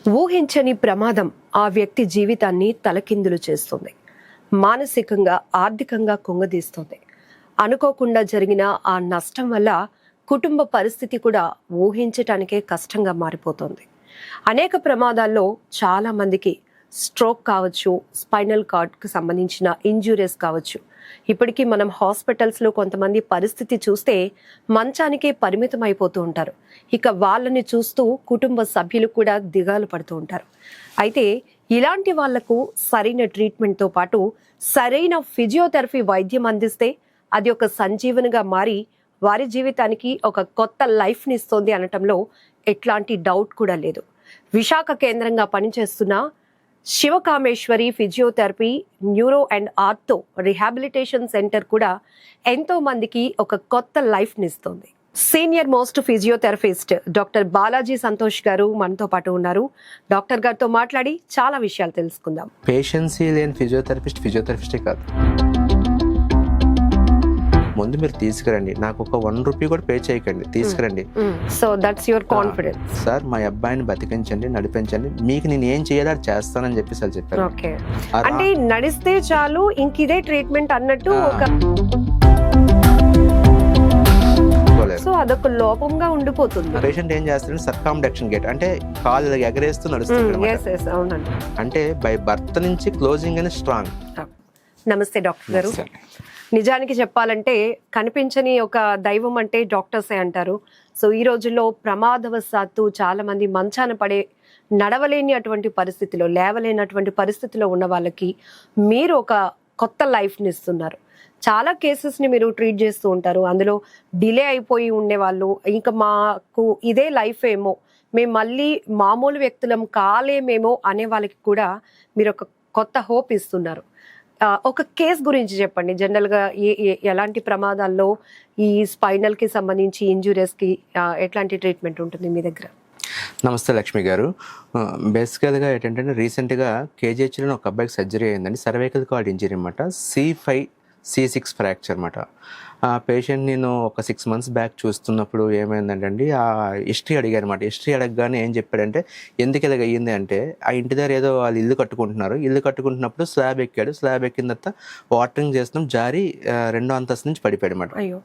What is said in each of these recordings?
ఊహించని ప్రమాదం ఆ వ్యక్తి జీవితాన్ని తలకిందులు చేస్తుంది. మానసికంగా, ఆర్థికంగా కుంగదీస్తుంది. అనుకోకుండా జరిగిన ఆ నష్టం వల్ల కుటుంబ పరిస్థితి కూడా ఊహించటానికే కష్టంగా మారిపోతుంది. అనేక ప్రమాదాల్లో చాలా మందికి స్ట్రోక్ కావచ్చు, స్పైనల్ కార్డ్కి సంబంధించిన ఇంజురీస్ కావచ్చు. ఇప్పటికీ మనం హాస్పిటల్స్లో కొంతమంది పరిస్థితి చూస్తే మంచానికే పరిమితం అయిపోతూ ఉంటారు. ఇక వాళ్ళని చూస్తూ కుటుంబ సభ్యులు కూడా దిగాలు పడుతూ ఉంటారు. అయితే ఇలాంటి వాళ్లకు సరైన ట్రీట్మెంట్తో పాటు సరైన ఫిజియోథెరపీ వైద్యం అందిస్తే అది ఒక సంజీవనిగా మారి వారి జీవితానికి ఒక కొత్త లైఫ్ని ఇస్తుంది అనటంలో ఎట్లాంటి డౌట్ కూడా లేదు. విశాఖ కేంద్రంగా పనిచేస్తున్న Sivakameswari physiotherapy, neuro and ortho rehabilitation centre కూడా ఎంతో మందికి ఒక కొత్త లైఫ్ని ఇస్తుంది. Senior most physiotherapist doctor Balaji Santosh గారు మనతో పాటు ఉన్నారు. డాక్టర్ గారితో మాట్లాడి చాలా విషయాలు తెలుసుకుందాం. పేషెన్సీ లేని ఫిజియోథెరపిస్టే కాదు. ముందు మీరు తీసుకురండి, నాకు ఒక ₹1 కూడా పే చేయకండి, తీసుకురండి. So that's your confidence. Sir మా అబ్బాయిని బతికించండి, నడిపించండి, మీకు నేను ఏం చేయాలో అది చేస్తానని చెప్పేసి అది చెప్పారు. ఓకే, అంటే నడిస్తే చాలు ఇంకిదే ట్రీట్మెంట్ అన్నట్టు ఒక సో అదొక లోపంగా ఉండిపోతుంది. పేషెంట్ ఏం చేస్తాడంటే సర్కాండక్షన్ గేట్ అంటే కాలు ఎగరేస్తూ నడుస్తుంది. అంటే బై బర్త్ నుంచి క్లోజింగ్ అనేది స్ట్రాంగ్. నమస్తే డాక్టర్ గారు. నిజానికి చెప్పాలంటే కనిపించని ఒక దైవం అంటే డాక్టర్సే అంటారు. సో ఈ రోజుల్లో ప్రమాదవశాత్తు చాలా మంది మంచాన పడే నడవలేని అటువంటి పరిస్థితిలో, లేవలేనటువంటి పరిస్థితిలో ఉన్న వాళ్ళకి మీరు ఒక కొత్త లైఫ్ని ఇస్తున్నారు. చాలా కేసెస్ని మీరు ట్రీట్ చేస్తూ ఉంటారు. అందులో డిలే అయిపోయి ఉండేవాళ్ళు, ఇంకా మాకు ఇదే లైఫ్ ఏమో, మేము మళ్ళీ మామూలు వ్యక్తులం కాలేమేమో అనే వాళ్ళకి కూడా మీరు ఒక కొత్త హోప్ ఇస్తున్నారు. ఒక కేస్ గురించి చెప్పండి. జనరల్గా ఎలాంటి ప్రమాదాల్లో ఈ స్పైనల్కి సంబంధించి ఇంజురీస్కి ఎట్లాంటి ట్రీట్మెంట్ ఉంటుంది మీ దగ్గర? నమస్తే లక్ష్మి గారు. బేసికల్గా ఏంటంటే రీసెంట్గా కేజీహెచ్లో ఒక అబ్బాయికి సర్జరీ అయిందండి. సర్వైకల్ కార్డ్ ఇంజరీ అనమాట. C5-C6 ఫ్రాక్చర్ అనమాట. ఆ పేషెంట్ నేను ఒక 6 months బ్యాక్ చూస్తున్నప్పుడు ఏమైందంటే ఆ హిస్టరీ అడిగారు అనమాట. హిస్టరీ అడగగానే ఏం చెప్పాడంటే, ఎందుకు ఇలాగ అయ్యింది అంటే, ఆ ఇంటి దగ్గర ఏదో వాళ్ళు ఇల్లు కట్టుకుంటున్నప్పుడు స్లాబ్ ఎక్కాడు. స్లాబ్ ఎక్కిన తర్వాత వాటరింగ్ చేస్తున్నాం, జారి 2వ అంతస్తు నుంచి పడిపోయాడు అనమాట.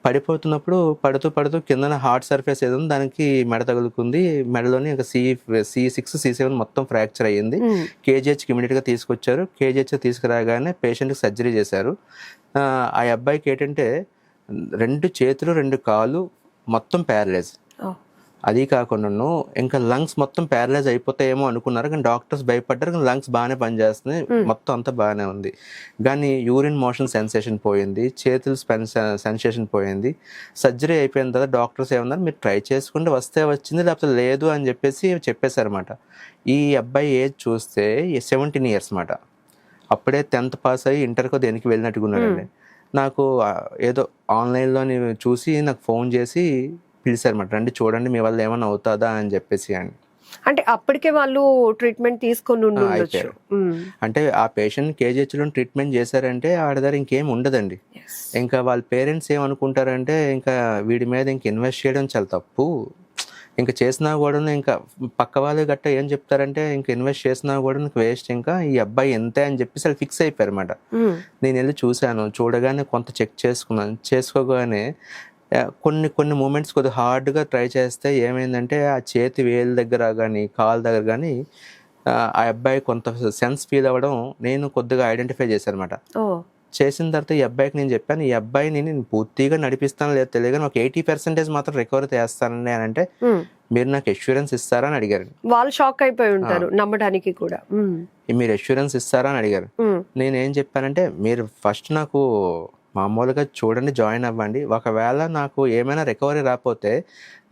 పడిపోతున్నప్పుడు పడుతూ కిందన హార్డ్ సర్ఫేస్ ఏదో దానికి మెడ తగులుకుంది. మెడలోని ఒక C6-C7 మొత్తం ఫ్రాక్చర్ అయ్యింది. కేజీహెచ్కి ఇమీడియట్గా తీసుకొచ్చారు. కేజీహెచ్ తీసుకురాగానే పేషెంట్కి సర్జరీ చేశారు. ఆ అబ్బాయికి ఏంటంటే 2 చేతులు 2 కాళ్ళు మొత్తం ప్యారలైజ్. అది కాకుండా ఇంకా లంగ్స్ మొత్తం ప్యారలైజ్ అయిపోతాయేమో అనుకున్నారు, కానీ డాక్టర్స్ భయపడ్డారు. కానీ లంగ్స్ బాగానే పనిచేస్తున్నాయి, మొత్తం అంతా బాగానే ఉంది. కానీ యూరిన్ మోషన్ సెన్సేషన్ పోయింది, చేతులు సెన్సేషన్ పోయింది. సర్జరీ అయిపోయిన తర్వాత డాక్టర్స్ ఏమన్నారు, మీరు ట్రై చేసుకుంటే వస్తే వచ్చింది, లేకపోతే లేదు అని చెప్పేశారన్నమాట. ఈ అబ్బాయి ఏజ్ చూస్తే 17 years అన్నమాట. అప్పుడే 10th పాస్ అయ్యి ఇంటర్కో దేనికి వెళ్ళినట్టుగా ఉన్నాడండి. నాకు ఏదో ఆన్లైన్లో చూసి నాకు ఫోన్ చేసి పిలిచారన్నమాట, రండి చూడండి మీ వల్ల ఏమైనా అవుతుందా అని చెప్పేసి. అంటే అప్పటికే వాళ్ళు ట్రీట్మెంట్ తీసుకొని ఉండొచ్చు. అంటే ఆ పేషెంట్ కేజీహెచ్లో ట్రీట్మెంట్ చేశారంటే ఆడ దగ్గర ఇంకేం ఉండదండి. ఇంకా వాళ్ళ పేరెంట్స్ ఏమనుకుంటారంటే, ఇంకా వీడి మీద ఇంక ఇన్వెస్ట్ చేయడం చాలా తప్పు, ఇంకా చేసినా కూడా ఇంకా పక్క వాళ్ళు గట్ట ఏం చెప్తారంటే, ఇంకా ఇన్వెస్ట్ చేసినా కూడా నాకు వేస్ట్, ఇంకా ఈ అబ్బాయి ఎంతే అని చెప్పేసి వాళ్ళు ఫిక్స్ అయిపోయారు అనమాట. నేను వెళ్ళి చూశాను, చూడగానే కొంత చెక్ చేసుకోగానే కొన్ని మూమెంట్స్ కొద్దిగా హార్డ్గా ట్రై చేస్తే ఏమైందంటే, ఆ చేతి వేలు దగ్గర కానీ కాలు దగ్గర కానీ ఆ అబ్బాయి కొంత సెన్స్ ఫీల్ అవ్వడం నేను కొద్దిగా ఐడెంటిఫై చేశాను అనమాట. చేసిన తర్వాత ఈ అబ్బాయికి నేను చెప్పాను, ఈ అబ్బాయిని నేను పూర్తిగా నడిపిస్తాను లేదు తెలియదు, కానీ ఒక 80% మాత్రం రికవరీ చేస్తానండి అని అంటే, మీరు నాకు ఎష్యూరెన్స్ ఇస్తారా అని అడిగారు. వాళ్ళు షాక్ అయిపోయి ఉంటారు నమ్మడానికి కూడా. మీరు ఎష్యూరెన్స్ ఇస్తారా అని అడిగారు. నేను ఏం చెప్పానంటే, మీరు ఫస్ట్ నాకు మామూలుగా చూడండి, జాయిన్ అవ్వండి, ఒకవేళ నాకు ఏమైనా రికవరీ రాకపోతే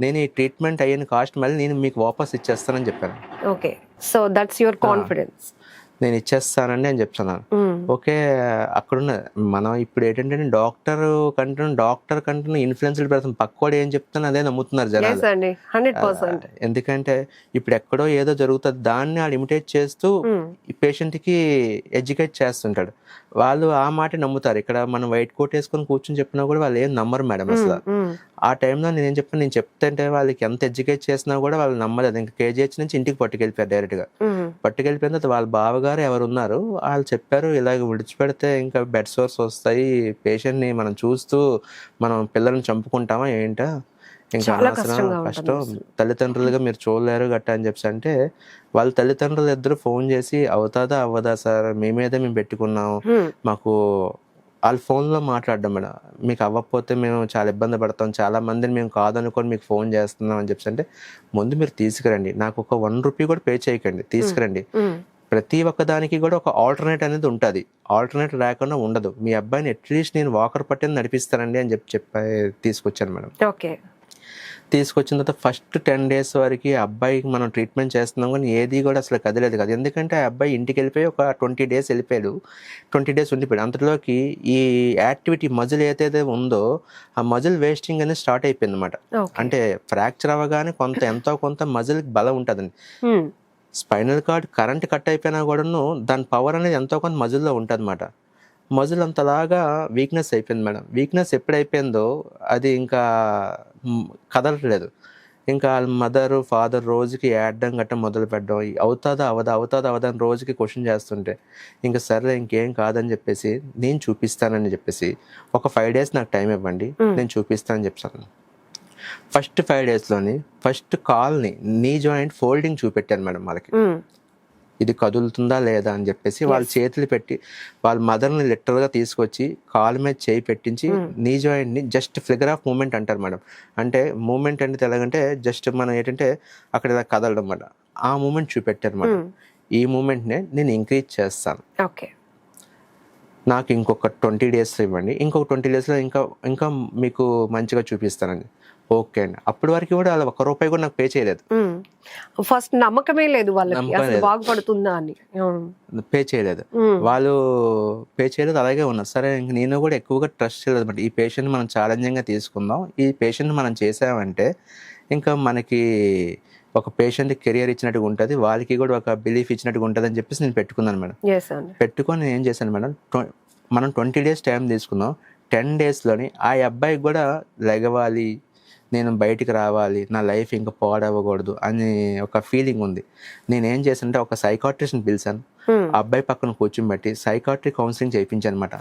నేను ఈ ట్రీట్మెంట్ అయిన కాస్ట్ మళ్ళీ నేను మీకు వాపస్ ఇచ్చేస్తానని చెప్పాను. Okay, so that's your confidence. నేను ఇచ్చేస్తానండి అని చెప్తున్నాను. ఉమ్. ఓకే, అక్కడున్న మనం ఇప్పుడు ఏంటంటే డాక్టర్ కంటే ఇన్ఫ్లుయెన్స్డ్ పర్సన్ పక్కోడు ఏం చెప్తాను అదే నమ్ముతున్నారు జనాలు. ఎస్ అండి, 100%. ఎందుకంటే ఇప్పుడు ఎక్కడో ఏదో జరుగుతుంది, దాన్ని ఆడు ఇమిటేట్ చేస్తూ ఈ పేషెంట్కి ఎడ్యుకేట్ చేస్తుంటాడు. వాళ్ళు ఆ మాట నమ్ముతారు. ఇక్కడ మనం వైట్ కోట్ వేసుకొని కూర్చొని చెప్పినా కూడా వాళ్ళు ఏం నమ్మరు మేడం అసలు. ఆ టైంలో నేను చెప్పాను, నేను చెప్తుంటే వాళ్ళకి ఎంత ఎడ్యుకేట్ చేసినా కూడా వాళ్ళు నమ్మలేదు. ఇంకా కేజీహెచ్ నుంచి ఇంటికి పట్టుకెళ్ళిపోయారు డైరెక్ట్గా. పట్టుకెళ్ళిపోయిన తర్వాత వాళ్ళ బావగారు ఎవరు ఉన్నారు వాళ్ళు చెప్పారు, ఇలాగ విడిచిపెడితే ఇంకా బెడ్ సోర్స్ వస్తాయి, పేషెంట్ని మనం చూస్తూ మనం పిల్లల్ని చంపుకుంటామా ఏంటా, ఇంకా చాలా అనవసరం కష్టంగా కష్టం, ఉంటుంది. తల్లిదండ్రులుగా మీరు చూడలేరు గట్ట అని చెప్పి అంటే, వాళ్ళ తల్లిదండ్రులు ఇద్దరు ఫోన్ చేసి అవుతాదా అవ్వదా సార్, మీ మీదే మేము పెట్టుకున్నాం, మాకు వాళ్ళ ఫోన్లో మాట్లాడడం మేడం, మీకు అవ్వకపోతే మేము చాలా ఇబ్బంది పడతాం, చాలా మందిని మేము కాదనుకొని మీకు ఫోన్ చేస్తున్నాం అని చెప్పి అంటే, ముందు మీరు తీసుకురండి, నాకు ఒక ₹1 కూడా పే చేయకండి, తీసుకురండి, ప్రతి ఒక్క దానికి కూడా ఒక ఆల్టర్నేట్ అనేది ఉంటుంది, ఆల్టర్నేట్ లేకుండా ఉండదు, మీ అబ్బాయిని అట్లీస్ట్ నేను వాకర్ పట్టిని నడిపిస్తానండి అని చెప్పి తీసుకొచ్చాను మేడం. ఓకే. తీసుకొచ్చిన తర్వాత ఫస్ట్ 10 days వరకు అబ్బాయికి మనం ట్రీట్మెంట్ చేస్తున్నాం కానీ ఏది కూడా అసలు కదిలేదు కదా. ఎందుకంటే ఆ అబ్బాయి ఇంటికి వెళ్ళిపోయి ఒక 20 days వెళ్ళిపోయాడు, 20 days ఉండిపోయాడు. అంతలోకి ఈ యాక్టివిటీ మజిల్ ఏదైతే ఉందో ఆ మజిల్ వేస్టింగ్ అనేది స్టార్ట్ అయిపోయింది అనమాట. అంటే ఫ్రాక్చర్ అవ్వగానే ఎంతో కొంత మజిల్కి బలం ఉంటుందండి. స్పైనల్ కార్డ్ కరెంట్ కట్ అయిపోయినా కూడాను దాని పవర్ అనేది ఎంతో కొంత మజిల్లో ఉంటుంది అనమాట. మజిల్ అంతలాగా వీక్నెస్ అయిపోయింది మేడం. వీక్నెస్ ఎప్పుడైపోయిందో అది ఇంకా కదలట్లేదు. ఇంకా వాళ్ళ మదరు ఫాదర్ రోజుకి ఏడడం గట్ట మొదలు పెట్టడం, అవుతుందా అవదా అని రోజుకి క్వశ్చన్ చేస్తుంటే ఇంకా సరేలే ఇంకేం కాదని చెప్పేసి నేను చూపిస్తానని చెప్పేసి ఒక 5 days నాకు టైం ఇవ్వండి, నేను చూపిస్తానని చెప్తాను. ఫస్ట్ 5 daysలోని ఫస్ట్ కాల్ని నీ జాయింట్ ఫోల్డింగ్ చూపెట్టాను మేడం వాళ్ళకి, ఇది కదులుతుందా లేదా అని చెప్పేసి వాళ్ళ చేతులు పెట్టి వాళ్ళ మదర్ని లిటరల్గా తీసుకొచ్చి కాలు మీద చేయి పెట్టించి నీ జాయింట్ని జస్ట్ ఫిగర్ ఆఫ్ మూమెంట్ అంటారు మేడం. అంటే మూమెంట్ అంటే ఎలాగంటే జస్ట్ మనం ఏంటంటే అక్కడ ఇలా కదలడం అన్నమాట, ఆ మూమెంట్ చూపెట్టారు మేడం. ఈ మూమెంట్నే నేను ఇంక్రీజ్ చేస్తాను, ఓకే, నాకు ఇంకొక 20 days ఇవ్వండి, ఇంకొక 20 daysలో ఇంకా మీకు మంచిగా చూపిస్తానండి. ఓకే అండి. అప్పటి వరకు కూడా వాళ్ళు ₹1 కూడా నాకు పే చేయలేదు. ఫస్ట్ నమ్మకమే లేదు వాళ్ళకి అసలు బాగుపడుతుందా అని, పే చేయలేదు, వాళ్ళు పే చేయలేదు, అలాగే ఉన్నారు. సరే ఇంక నేను కూడా ఎక్కువగా ట్రస్ట్ చేయలేదు అనమాట. ఈ పేషెంట్ మనం ఛాలెంజింగ్గా తీసుకుందాం, ఈ పేషెంట్ మనం చేసామంటే ఇంకా మనకి ఒక పేషెంట్కి కెరియర్ ఇచ్చినట్టుగా ఉంటుంది, వాళ్ళకి కూడా ఒక బిలీఫ్ ఇచ్చినట్టుగా ఉంటుంది అని చెప్పేసి నేను పెట్టుకున్నాను మేడం. పెట్టుకొని నేను ఏం చేశాను మేడం, మనం 20 days టైం తీసుకున్నాం. 10 daysలోని ఆ అబ్బాయికి కూడా లెగవాలి, నేను బయటికి రావాలి, నా లైఫ్ ఇంకా పాడవ్వకూడదు అని ఒక ఫీలింగ్ ఉంది. నేనేం చేశానంటే ఒక సైకాట్రిస్ట్ని పిలిచాను, ఆ అబ్బాయి పక్కన కూర్చోబెట్టి సైకాట్రీ కౌన్సిలింగ్ చేయించాను అనమాట.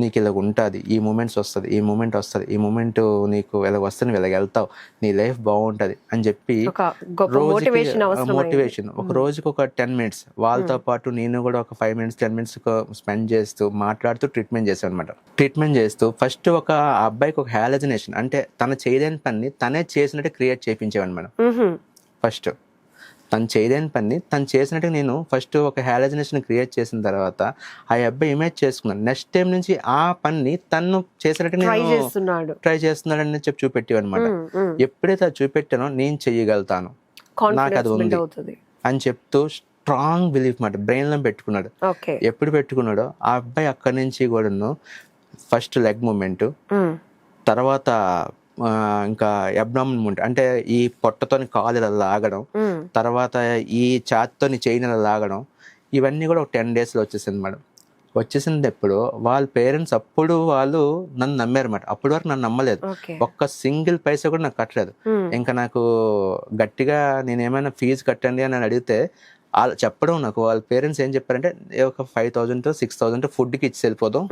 నీకు ఇలా ఉంటుంది, ఈ మూమెంట్స్ వస్తుంది, ఈ మూమెంట్ వస్తుంది, ఈ మూమెంట్ నీకు ఇలా వస్తే నువ్వు ఇలాగ వెళ్తావు, నీ లైఫ్ బాగుంటుంది అని చెప్పి మోటివేషన్. ఒక రోజుకి ఒక 10 minutes వాళ్ళతో పాటు నేను కూడా ఒక 5 minutes 10 minutes స్పెండ్ చేస్తూ మాట్లాడుతూ ట్రీట్మెంట్ చేశాను అనమాట. ట్రీట్మెంట్ చేస్తూ ఫస్ట్ ఒక అబ్బాయికి ఒక హాలజినేషన్ అంటే తన చేయలేని పని తనే చేసినట్టు క్రియేట్ చేయించేవాడు మేడం. ఫస్ట్ తను చేయలేని పని తను చేసినట్టు నేను ఫస్ట్ ఒక హాలజినేషన్ క్రియేట్ చేసిన తర్వాత ఆ అబ్బాయి ఇమేజ్ చేసుకున్నాను. నెక్స్ట్ టైం నుంచి ఆ పని తను చేసినట్టు ట్రై చేస్తున్నాడు అని చెప్పి చూపెట్టేవాడు అనమాట. ఎప్పుడైతే అది చూపెట్టానో నేను చెయ్యగలుగుతాను, నాకు అది ఉంది అని చెప్తూ స్ట్రాంగ్ బిలీఫ్ మాట బ్రెయిన్లో పెట్టుకున్నాడు. ఎప్పుడు పెట్టుకున్నాడో ఆ అబ్బాయి అక్కడి నుంచి కూడా ఫస్ట్ లెగ్ మూమెంట్, తర్వాత ఇంకా అబ్డామిన్ మూమెంట్ అంటే ఈ పొట్టతోని కాలు ఇలా లాగడం, తర్వాత ఈ ఛాతితోని చైన్ ఇలా లాగడం, ఇవన్నీ కూడా ఒక 10 daysలో వచ్చేసింది మేడం. వచ్చేసింది ఎప్పుడు వాళ్ళ పేరెంట్స్ అప్పుడు వాళ్ళు నన్ను నమ్మారు అన్నమాట. అప్పటి వరకు నన్ను నమ్మలేదు, ఒక్క సింగిల్ పైసా కూడా నాకు కట్టలేదు. ఇంకా నాకు గట్టిగా నేను ఏమైనా ఫీజు కట్టండి అని అడిగితే వాళ్ళు చెప్పడం, నాకు వాళ్ళ పేరెంట్స్ ఏం చెప్పారంటే ఒక 5,000 to 6,000 ఫుడ్కి ఇచ్చి వెళ్ళిపోదాం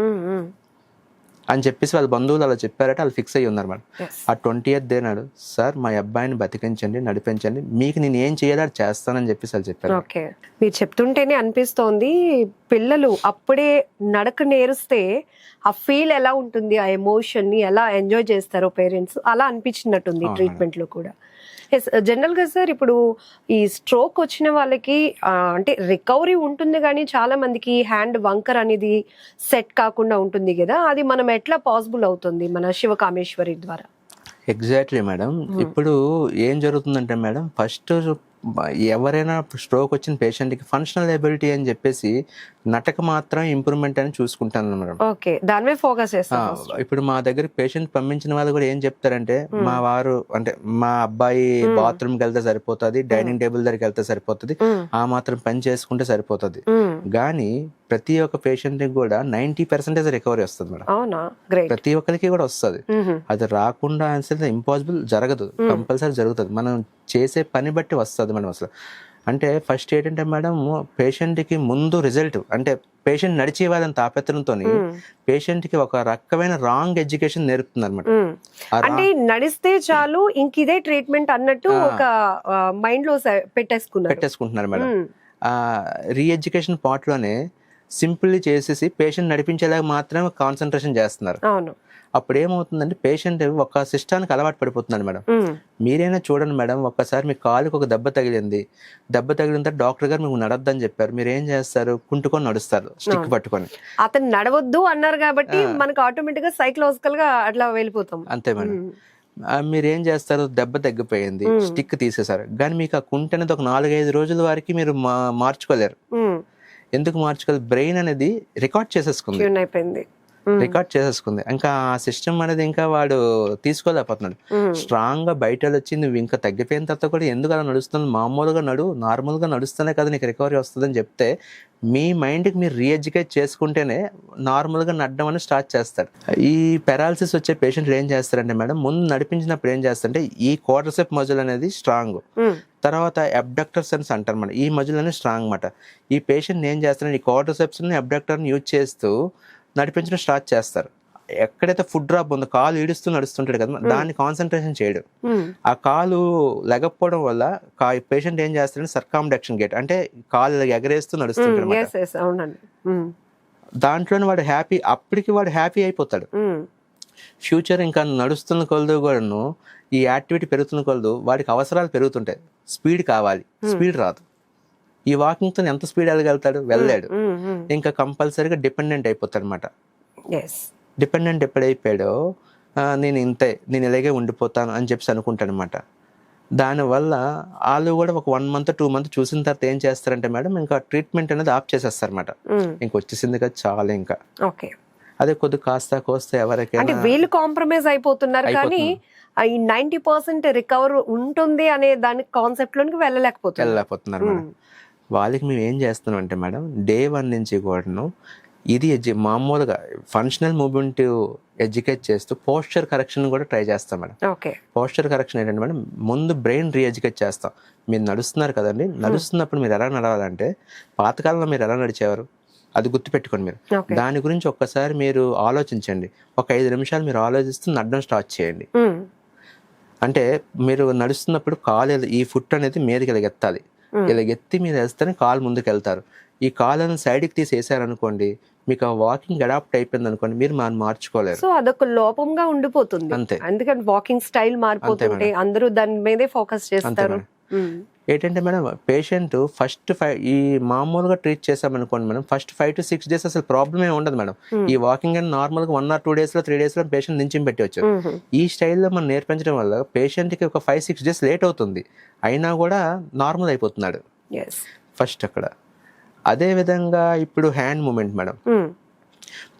అని చెప్పేసి వాళ్ళ బంధువులు అలా చెప్పారంటే వాళ్ళు ఫిక్స్ అయ్యి ఉన్నారు మేడం. ఆ 20th day నాడు సార్ మా అబ్బాయిని బతికించండి, నడిపించండి, మీకు నేను ఏం చేయాలో అది చేస్తానని చెప్పేసి వాళ్ళు చెప్పారు. ఓకే, మీరు చెప్తుంటేనే అనిపిస్తోంది పిల్లలు అప్పుడే నడక నేర్స్తే ఆ ఫీల్ ఎలా ఉంటుంది, ఆ ఎమోషన్ ని ఎలా ఎంజాయ్ చేస్తారో పేరెంట్స్, అలా అనిపించినట్టుంది ట్రీట్మెంట్ లో కూడా. జనరల్ గా సార్ ఇప్పుడు ఈ స్ట్రోక్ వచ్చిన వాళ్ళకి అంటే రికవరీ ఉంటుంది కానీ చాలా మందికి హ్యాండ్ వంకర్ అనేది సెట్ కాకుండా ఉంటుంది కదా, అది మనం ఎట్లా పాసిబుల్ అవుతుంది మన శివకామేశ్వరి ద్వారా? Exactly madam. ఇప్పుడు ఏం జరుగుతుందంటే మేడం, ఫస్ట్ ఎవరైనా స్ట్రోక్ వచ్చిన పేషెంట్కి ఫంక్షనల్ ఎబిలిటీ అని చెప్పేసి నటక మాత్రం ఇంప్రూవ్మెంట్ అని చూసుకుంటాను మేడం. ఓకే, దాని మీద ఫోకస్ చేస్తాం. ఇప్పుడు మా దగ్గర పేషెంట్ పంపించిన వాళ్ళు కూడా ఏం చెప్తారంటే, మా వారు అంటే మా అబ్బాయి బాత్రూమ్కి వెళ్తే సరిపోతుంది, డైనింగ్ టేబుల్ దగ్గరికి వెళ్తే సరిపోతుంది, ఆ మాత్రం పని చేసుకుంటే సరిపోతుంది. కానీ ప్రతి ఒక్క పేషెంట్ కి కూడా 90% రికవరీ వస్తుంది మేడం. అవునా, గ్రేట్. ప్రతి ఒక్కరికి కూడా వస్తుంది. అది రాకుండా అసలు ఇంపాసిబుల్, జరగదు, కంపల్సరీ జరుగుతుంది. మనం చేసే పని బట్టి వస్తుంది మేడం. అసలు అంటే ఫస్ట్ ఏంటంటే మేడం, పేషెంట్ కి ముందు రిజల్ట్ అంటే పేషెంట్ నడిచే వాళ్ళని తాపెత్తడంతో పేషెంట్ కి ఒక రకమైన రాంగ్ ఎడ్యుకేషన్ నేర్పుతుంది అనమాట. అంటే నడిస్తే చాలు ఇంక ఇదే ట్రీట్మెంట్ అన్నట్టు ఒక మైండ్ లో పెట్టేసుకుంటున్నారు మేడం. రీఎడ్యుకేషన్ పార్ట్ లోనే సింపుల్లీ చేసేసి పేషెంట్ నడిపించేలాగా మాత్రమే కాన్సన్ట్రేషన్ చేస్తున్నారు. అవును. అప్పుడు ఏమవుతుందంటే పేషెంట్ ఒక సిస్టానికి అలవాటు పడిపోతున్నాడు మేడం. మీరైనా చూడండి మేడం, ఒక్కసారి మీ కాలుకి ఒక దెబ్బ తగిలిన తర్వాత డాక్టర్ గారు మీకు నడద్దని చెప్పారు, మీరు ఏం చేస్తారు? కుంటుకొని నడుస్తారు స్టిక్ పట్టుకొని. అతను నడవద్దు అన్నారు కాబట్టి మనకు ఆటోమేటిక్ గా సైకలాజికల్ గా అట్లా వెళ్ళిపోతాం. అంతే మేడం. మీరేం చేస్తారు? దెబ్బ తగ్గిపోయింది, స్టిక్ తీసేశారు, కానీ మీకు ఆ కుంట అనేది ఒక 4-5 రోజుల వరకు మీరు మార్చుకోలేరు. ఎందుకు మార్చుకోలేదు? బ్రెయిన్ అనేది రికార్డ్ చేసేసుకుంది. ఇంకా ఆ సిస్టమ్ అనేది ఇంకా వాడు తీసుకోలేకపోతున్నాడు. స్ట్రాంగ్ గా బయట వచ్చి నువ్వు ఇంకా తగ్గిపోయిన తర్వాత కూడా ఎందుకు అలా నడుస్తుంది, మామూలుగా నార్మల్ గా నడుస్తూనే కదా నీకు రికవరీ వస్తుందని చెప్తే, మీ మైండ్కి మీరు రీఎడ్యుకేట్ చేసుకుంటేనే నార్మల్గా నడడం అని స్టార్ట్ చేస్తారు. ఈ పెరాలసిస్ వచ్చే పేషెంట్లు ఏం చేస్తారంటే మేడం, ముందు నడిపించినప్పుడు ఏం చేస్తారంటే ఈ క్వాడ్రిసెప్ మజిల్ అనేది స్ట్రాంగ్, తర్వాత అబ్డక్టర్స్ అని అంటారు మేడం, ఈ మజిల్ అనేది స్ట్రాంగ్ అన్నమాట. ఈ పేషెంట్ ఏం చేస్తారంటే ఈ క్వాడ్రిసెప్స్ ని అబ్డక్టర్ని యూజ్ చేస్తూ నడిపించడం స్టార్ట్ చేస్తారు. ఎక్కడైతే ఫుడ్ డ్రాప్ ఉందో, కాలు ఈడుస్తూ నడుస్తుంటాడు కదా, దాన్ని కాన్సన్ట్రేషన్ చేయడం. ఆ కాలు లెగకపోవడం వల్ల పేషెంట్ ఏం చేస్తాడంటే సర్కాండక్షన్ గేట్ అంటే కాలు ఎగరేస్తూ నడుస్తుంటాడు. దాంట్లోనే వాడు హ్యాపీ, అప్పటికి వాడు హ్యాపీ అయిపోతాడు. ఫ్యూచర్ ఇంకా నడుస్తున్న కొలదు కూడాను ఈ యాక్టివిటీ పెరుగుతున్న కొలదు వాడికి అవసరాలు పెరుగుతుంటాయి. స్పీడ్ కావాలి, స్పీడ్ రాదు. ఈ వాకింగ్ తో ఎంత స్పీడ్ వెళ్ళగలుగుతాడు? వెళ్ళాడు. ఇంకా కంపల్సరీగా డిపెండెంట్ అయిపోతాడు అనమాట. డిపెండెంట్ ఎప్పుడైపోయాడో నేను ఇలాగే ఉండిపోతాను అని చెప్పి అనుకుంటాడు అనమాట. దానివల్ల వాళ్ళు కూడా ఒక 1 month 2 months చూసిన తర్వాత ఏం చేస్తారంటే మేడం, ఇంకా ట్రీట్మెంట్ అనేది ఆఫ్ చేసేస్తారు అనమాట. ఇంకొచ్చేసింది కదా చాలా, ఇంకా అదే కొద్ది కాస్త కోస్తే ఎవరికైనా వీళ్ళు కాంప్రమైజ్ అయిపోతున్నారు, కానీ ఈ 90% రికవర్ ఉంటుంది అనే దాని కాన్సెప్ట్ లోనికి వెళ్ళలేకపోతున్నారు మేడం. వాళ్ళకి మేము ఏం చేస్తున్నాం అంటే మేడం, Day 1 నుంచి కూడాను ఇది మామూలుగా ఫంక్షనల్ మూవ్మెంట్ ఎడ్యుకేట్ చేస్తూ పోస్చర్ కరెక్షన్ కూడా ట్రై చేస్తాం మేడం. పోస్చర్ కరెక్షన్ ఏంటంటే మేడం, ముందు బ్రెయిన్ రీఎడ్యుకేట్ చేస్తాం. మీరు నడుస్తున్నారు కదండి, నడుస్తున్నప్పుడు మీరు ఎలా నడవాలంటే, పాతకాలంలో మీరు ఎలా నడిచేవారు అది గుర్తుపెట్టుకోండి. మీరు దాని గురించి ఒక్కసారి మీరు ఆలోచించండి. ఒక 5 నిమిషాలు మీరు ఆలోచిస్తూ నడడం స్టార్ట్ చేయండి. అంటే మీరు నడుస్తున్నప్పుడు కాలు ఈ ఫుట్ అనేది మీదకి ఇలాగెత్తాలి, ఇలాగెత్తి మీరు వేస్తేనే కాలు ముందుకు వెళ్తారు. ఈ కాళ్ళను సైడ్కి తీసేసారనుకోండి, మీకు ఆ వాకింగ్ అడాప్ట్ అయిపోయింది అనుకోండి, మీరు మార్చుకోలేరు. సో అదొక లోపంగా ఉండిపోతుంది. అంతే, అందుకని వాకింగ్ స్టైల్ మారిపోతుంటే అందరూ దాని మీదే ఫోకస్ చేస్తారు. ఏంటంటే మేడం, పేషెంట్ ఫస్ట్ ఈ మామూలుగా ట్రీట్ చేసామనుకోండి మేడం, ఫస్ట్ 5 to 6 days అసలు ప్రాబ్లమ్ ఏమి ఉండదు మేడం. ఈ వాకింగ్ అని నార్మల్గా 1 or 2 days 3 days పేషెంట్ నుంచి పెట్టవచ్చు. ఈ స్టైల్లో మనం నేర్పించడం వల్ల పేషెంట్కి ఒక 5-6 days లేట్ అవుతుంది, అయినా కూడా నార్మల్ అయిపోతున్నాడు ఫస్ట్ అక్కడ. అదే విధంగా ఇప్పుడు హ్యాండ్ మూమెంట్ మేడం,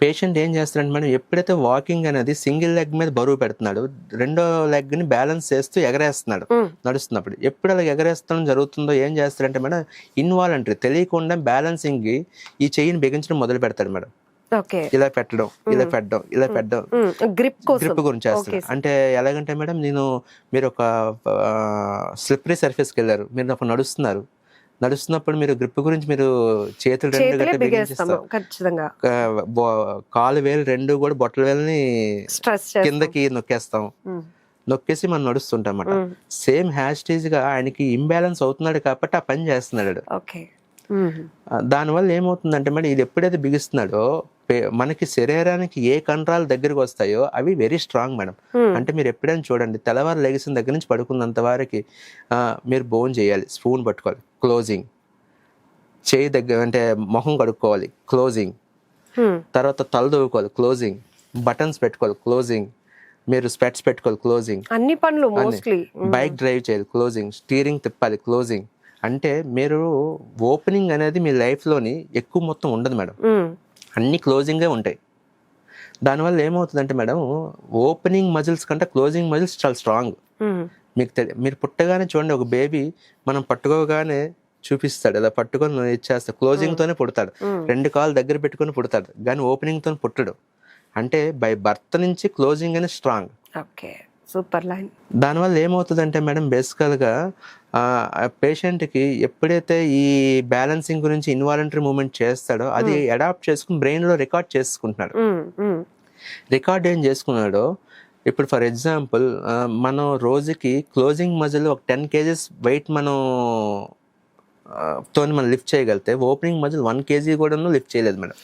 పేషెంట్ ఏం చేస్తాడంటే మేడం, ఎప్పుడైతే వాకింగ్ అనేది సింగిల్ లెగ్ మీద బరువు పెడుతున్నాడు, రెండో లెగ్ ని బ్యాలెన్స్ చేస్తూ ఎగరేస్తున్నాడు నడుస్తున్నప్పుడు, ఎప్పుడు అలా ఎగరేస్తడం జరుగుతుందో ఏం చేస్తాడంటే మేడం, ఇన్వాలంటరీ తెలియకుండా బ్యాలెన్సింగ్ కి ఈ చెయ్యిని బిగించడం మొదలు పెడతాడు మేడం. ఇలా పెట్టడం గ్రిప్ గురించి చేస్తాడు. అంటే ఎలాగంటే మేడం, మీరు ఒక స్లిప్పరీ సర్ఫేస్కి వెళ్ళారు, మీరు ఒక నడుస్తున్నప్పుడు మీరు గ్రిప్ గురించి మీరు చేతులు 2 బిగిస్తారు, కాలు వేలు 2 కూడా బొట్టల వేలని కిందకి నొక్కేసి మనం నడుస్తుంటాం అన్నమాట. సేమ్ హ్యాస్టేజ్ గా ఆయనకి ఇంబ్యాలెన్స్ అవుతున్నాడు కాబట్టి ఆ పని చేస్తున్నాడు. దానివల్ల ఏమవుతుందంటే మేడం, ఇది ఎప్పుడైతే బిగిస్తున్నాడో మనకి శరీరానికి ఏ కండరాలు దగ్గరకు వస్తాయో అవి వెరీ స్ట్రాంగ్ మేడం. అంటే మీరు ఎప్పుడైనా చూడండి, తెల్లవారు లెగిసిన దగ్గర నుంచి పడుకున్నంత వారికి మీరు బోన్ చేయాలి, స్పూన్ పట్టుకోవాలి, క్లోజింగ్, చేయి దగ్గర అంటే మొహం కడుక్కోవాలి, క్లోజింగ్, తర్వాత తల దూకోవాలి, క్లోజింగ్, బటన్స్ పెట్టుకోవాలి, క్లోజింగ్, మీరు స్పెట్స్ పెట్టుకోవాలి, క్లోజింగ్, అన్ని పనులు మోస్ట్లీ, బైక్ డ్రైవ్ చేయాలి, క్లోజింగ్, స్టీరింగ్ తిప్పాలి, క్లోజింగ్, అంటే మీరు ఓపెనింగ్ అనేది మీ లైఫ్లోని ఎక్కువ మొత్తం ఉండదు మేడం, అన్ని క్లోజింగే ఉంటాయి. దానివల్ల ఏమవుతుందంటే మేడం, ఓపెనింగ్ మజిల్స్ కంటే క్లోజింగ్ మజిల్స్ చాలా స్ట్రాంగ్. మీకు మీరు పుట్టగానే చూడండి, ఒక బేబీ మనం పట్టుకోగానే చూపిస్తాడు, అలా పట్టుకొని ఇచ్చేస్తాడు, క్లోజింగ్తోనే పుడతాడు, 2 కాళ్ళు దగ్గర పెట్టుకొని పుడతాడు, కానీ ఓపెనింగ్తో పుట్టడు. అంటే బై బర్త్ నుంచి క్లోజింగ్ అనేది స్ట్రాంగ్. Okay, super line. దానివల్ల ఏమవుతుందంటే మేడం, బేసికల్గా పేషెంట్కి ఎప్పుడైతే ఈ బ్యాలెన్సింగ్ గురించి ఇన్వాలంటరీ మూమెంట్ చేస్తాడో అది అడాప్ట్ చేసుకుని బ్రెయిన్లో రికార్డ్ చేసుకుంటున్నాడు. రికార్డ్ ఏం చేసుకున్నాడో, ఇప్పుడు ఫర్ ఎగ్జాంపుల్ మనం రోజుకి క్లోజింగ్ మజిల్ ఒక 10 kgs వెయిట్ మనం తోని మనం లిఫ్ట్ చేయగలిగితే ఓపెనింగ్ మజిల్ 1 kg కూడా లిఫ్ట్ చేయలేదు మేడం.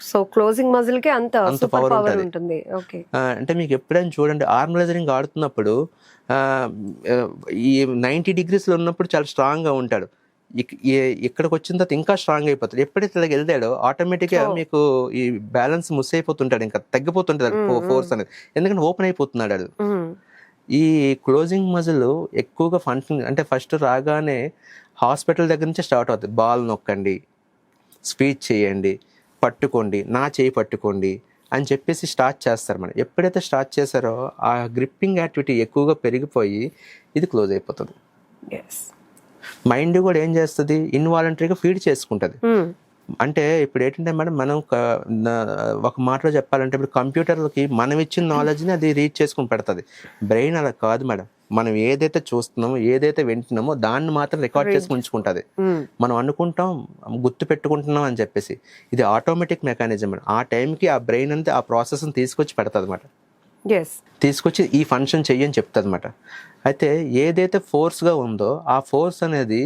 సో క్లోజింగ్ మజిల్ కి అంత పవర్ ఉంటుంది. ఓకే, అంటే మీకు ఎప్పుడైనా చూడండి, ఆర్మ్ లెజరింగ్ ఆడుతున్నప్పుడు ఈ 90 degrees ఉన్నప్పుడు చాలా స్ట్రాంగ్ గా ఉంటాడు, ఇక్కడికి వచ్చిన తర్వాత ఇంకా స్ట్రాంగ్ అయిపోతాడు. ఎప్పుడైతే ఇలా వెళ్తాడో ఆటోమేటిక్గా మీకు ఈ బ్యాలెన్స్ మిస్ అయిపోతుంటాడు, ఇంకా తగ్గిపోతుంటాడు ఫోర్స్ అనేది, ఎందుకంటే ఓపెన్ అయిపోతున్నాడు అది. ఈ క్లోజింగ్ మజిల్ ఎక్కువగా ఫంక్షన్ అంటే ఫస్ట్ రాగానే హాస్పిటల్ దగ్గర నుంచి స్టార్ట్ అవుతుంది. బాల్ నొక్కండి, స్పీచ్ చేయండి, పట్టుకోండి, నా చేయి పట్టుకోండి అని చెప్పేసి స్టార్ట్ చేస్తారు. మనం ఎప్పుడైతే స్టార్ట్ చేశారో ఆ గ్రిప్పింగ్ యాక్టివిటీ ఎక్కువగా పెరిగిపోయి ఇది క్లోజ్ అయిపోతుంది. మైండ్ కూడా ఏం చేస్తుంది, ఇన్వాలంటరీగా ఫీడ్ చేసుకుంటుంది. అంటే ఇప్పుడు ఏంటంటే మేడం, మనం ఒక మాటలో చెప్పాలంటే ఇప్పుడు కంప్యూటర్లకి మనం ఇచ్చిన నాలెడ్జ్ని అది రీడ్ చేసుకుని పెడుతుంది. బ్రెయిన్ అలా కాదు మేడం, మనం ఏదైతే చూస్తున్నామో ఏదైతే వింటున్నామో దాన్ని మాత్రం రికార్డ్ చేసుకుని ఉంచుకుంటుంది. మనం అనుకుంటాం గుర్తు పెట్టుకుంటున్నాం అని చెప్పేసి, ఇది ఆటోమేటిక్ మెకానిజం. ఆ టైంకి ఆ బ్రెయిన్ అంతా ఆ ప్రాసెస్ని తీసుకొచ్చి పెడుతుంది అనమాట, తీసుకొచ్చి ఈ ఫంక్షన్ చెయ్యని చెప్తుంది అనమాట. అయితే ఏదైతే ఫోర్స్గా ఉందో ఆ ఫోర్స్ అనేది